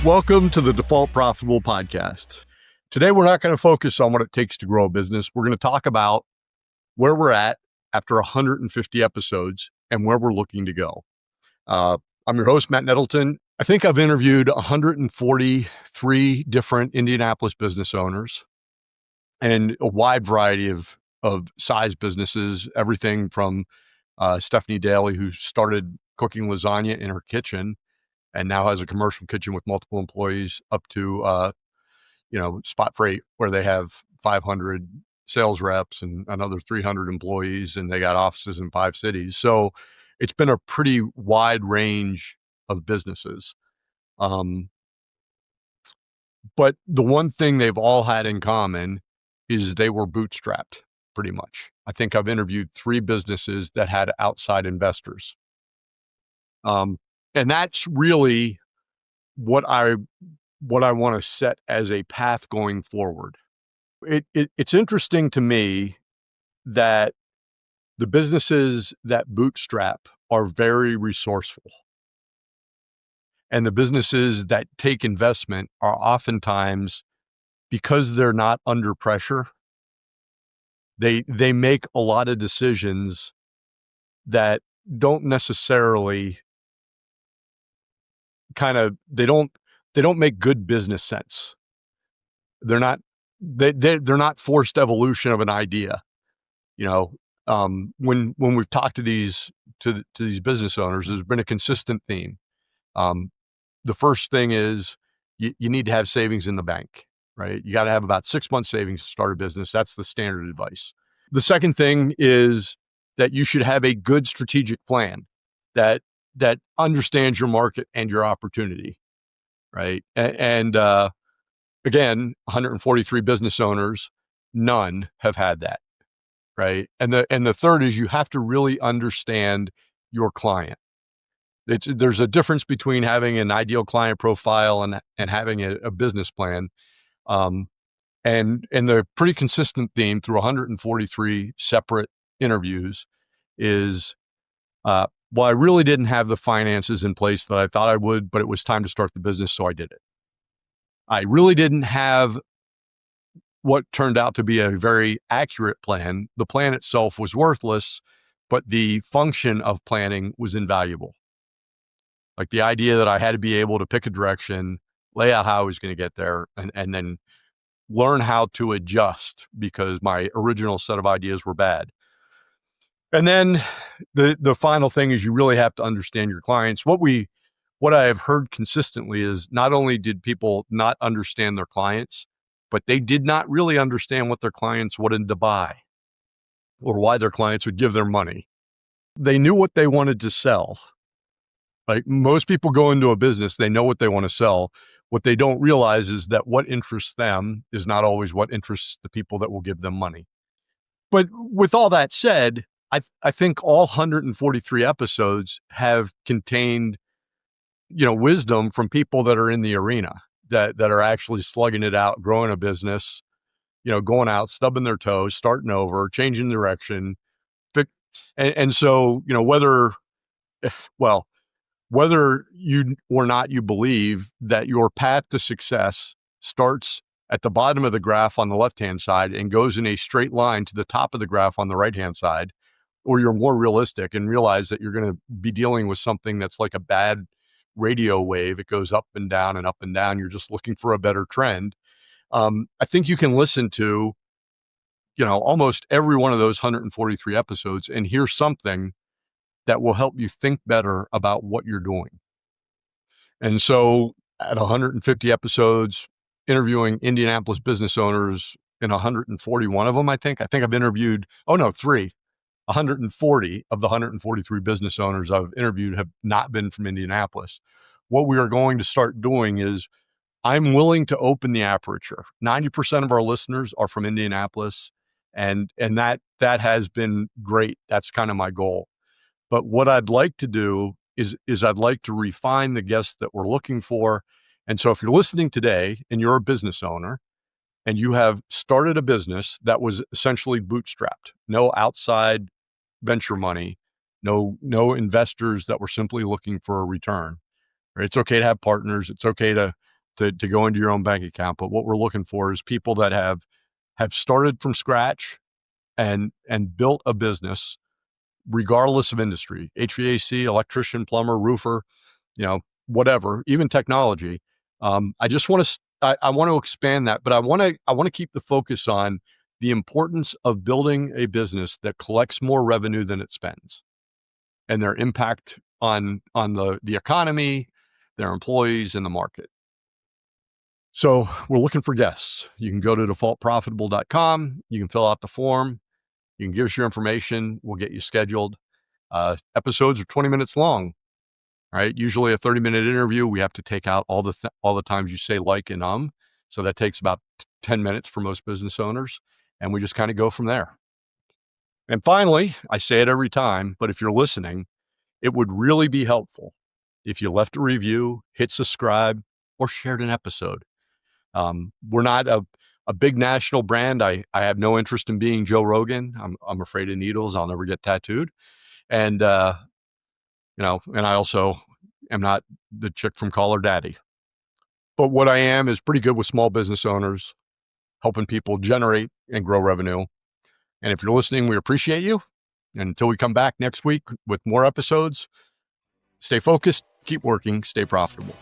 Welcome to the Default Profitable Podcast. Today, we're not going to focus on what it takes to grow a business. We're going to talk about where we're at after 150 episodes and where we're looking to go. I'm your host, Matt Nettleton. I think I've interviewed 143 different Indianapolis business owners and a wide variety of size businesses, everything from Stephanie Daly, who started cooking lasagna in her kitchen and now has a commercial kitchen with multiple employees, up to, Spot Freight, where they have 500 sales reps and another 300 employees, and they got offices in 5 cities. So it's been a pretty wide range of businesses. But the one thing they've all had in common is they were bootstrapped, pretty much. I think I've interviewed 3 businesses that had outside investors. And that's really what I want to set as a path going forward. It's interesting to me that the businesses that bootstrap are very resourceful. And the businesses that take investment are oftentimes, because they're not under pressure, they make a lot of decisions that don't necessarily they don't make good business sense. They're not forced evolution of an idea. When we've talked to these business owners, there's been a consistent theme. The first thing is you need to have savings in the bank, right? You got to have about 6 months savings to start a business. That's the standard advice. The second thing is that you should have a good strategic plan that understands your market and your opportunity, right? And again, 143 business owners, none have had that, right? And the third is you have to really understand your client. There's a difference between having an ideal client profile and having a business plan. And the pretty consistent theme through 143 separate interviews is, well, I really didn't have the finances in place that I thought I would, but it was time to start the business, so I did it. I really didn't have what turned out to be a very accurate plan. The plan itself was worthless, but the function of planning was invaluable. Like the idea that I had to be able to pick a direction, lay out how I was going to get there, and then learn how to adjust because my original set of ideas were bad. And then the final thing is you really have to understand your clients. What I have heard consistently is not only did people not understand their clients, but they did not really understand what their clients wanted to buy or why their clients would give their money. They knew what they wanted to sell. Like most people go into a business, they know what they want to sell. What they don't realize is that what interests them is not always what interests the people that will give them money. But with all that said, I think all 143 episodes have contained, wisdom from people that are in the arena, that are actually slugging it out, growing a business, going out, stubbing their toes, starting over, changing direction. And so, whether you or not you believe that your path to success starts at the bottom of the graph on the left-hand side and goes in a straight line to the top of the graph on the right-hand side, or you're more realistic and realize that you're going to be dealing with something that's like a bad radio wave. It goes up and down and up and down. You're just looking for a better trend. I think you can listen to, almost every one of those 143 episodes and hear something that will help you think better about what you're doing. And so at 150 episodes, interviewing Indianapolis business owners in 141 of them, I think I've interviewed, 140 of the 143 business owners I've interviewed have not been from Indianapolis. What we are going to start doing is I'm willing to open the aperture. 90% of our listeners are from Indianapolis, and that has been great. That's kind of my goal. But what I'd like to do is I'd like to refine the guests that we're looking for. And so if you're listening today and you're a business owner and you have started a business that was essentially bootstrapped, no outside venture money, no investors that were simply looking for a return. Right? It's okay to have partners. It's okay to go into your own bank account. But what we're looking for is people that have started from scratch and built a business regardless of industry, HVAC, electrician, plumber, roofer, whatever, even technology. I just want to, I want to expand that, but I want to keep the focus on the importance of building a business that collects more revenue than it spends, and their impact on the economy, their employees, and the market. So we're looking for guests. You can go to defaultprofitable.com. You can fill out the form. You can give us your information. We'll get you scheduled. Episodes are 20 minutes long, right? Usually a 30-minute interview. We have to take out all the times you say like and so that takes about 10 minutes for most business owners, and we just kind of go from there. And finally, I say it every time, but if you're listening, it would really be helpful if you left a review, hit subscribe, or shared an episode. We're not a big national brand. I have no interest in being Joe Rogan. I'm afraid of needles. I'll never get tattooed. And, and I also am not the chick from Call Her Daddy. But what I am is pretty good with small business owners, helping people generate and grow revenue. And if you're listening, we appreciate you. And until we come back next week with more episodes, stay focused, keep working, stay profitable.